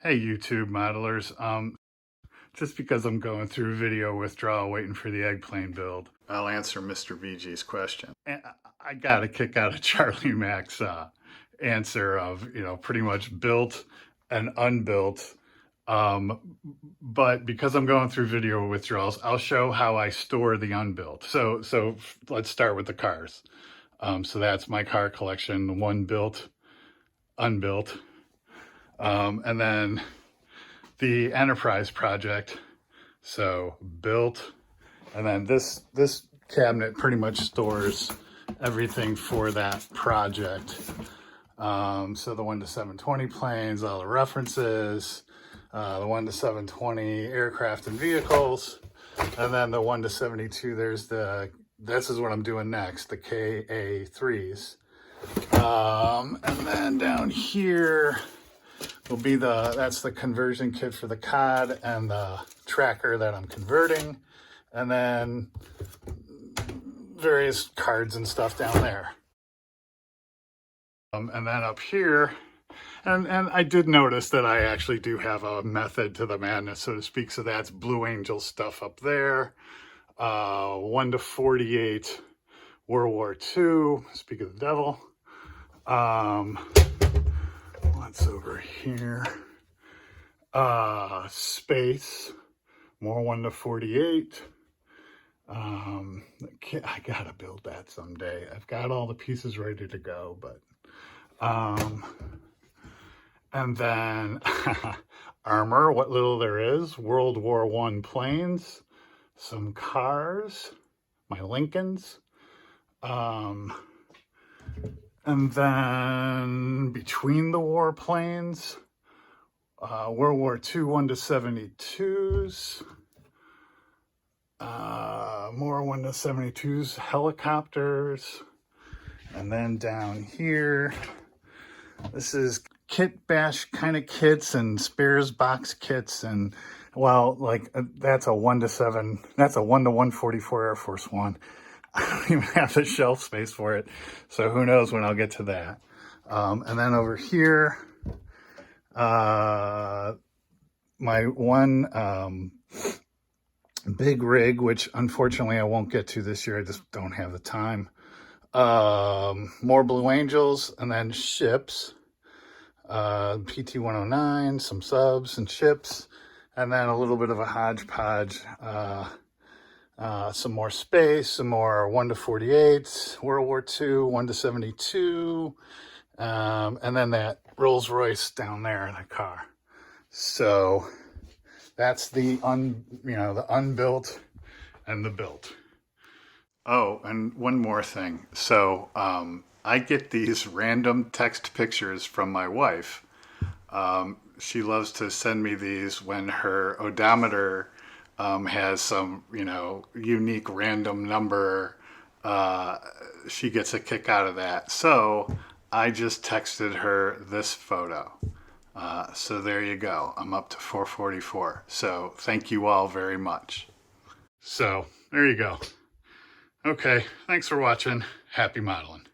Hey YouTube modelers, just because I'm going through video withdrawal waiting for the Eggplane build, I'll answer Mr. VG's question. And I got a kick out of Charlie Mac's answer of, pretty much built and unbuilt. But because I'm going through video withdrawals, I'll show how I store the unbuilt. So let's start with the cars. So that's my car collection, one built, unbuilt. And then the enterprise project, so built, and then this cabinet pretty much stores everything for that project. So the 1 to 720 planes, all the references, the 1 to 720 aircraft and vehicles, and then the 1 to 72, this is what I'm doing next, the KA3s. And then down here will be that's the conversion kit for the COD and the tracker that I'm converting, and then various cards and stuff down there. And then up here, and I did notice that I actually do have a method to the madness, so to speak. So that's Blue Angel stuff up there. 1 to 48 World War II, speak of the devil. What's over here? Space, more 1 to 48. I gotta build that someday. I've got all the pieces ready to go, but and then armor, what little there is, World War I planes, some cars, my Lincolns, and then between the warplanes, World War II 1 to 72s, more 1 to 72s, helicopters, and then down here, this is kit bash kind of kits and spares box kits, and well, like that's a 1 to 7, that's a 1 to 144 Air Force One. I don't even have the shelf space for it, so who knows when I'll get to that. And then over here, my one big rig, which unfortunately I won't get to this year, I just don't have the time. More Blue Angels, and then ships, PT-109, some subs and ships, and then a little bit of a hodgepodge. Some more space, some more 1 to 48, World War II, 1 to 72, and then that Rolls Royce down there, that car. So that's the unbuilt and the built. Oh, and one more thing. So I get these random text pictures from my wife. She loves to send me these when her odometer has some, unique random number. She gets a kick out of that. So I just texted her this photo. So there you go. I'm up to 444. So thank you all very much. So there you go. Okay, thanks for watching. Happy modeling.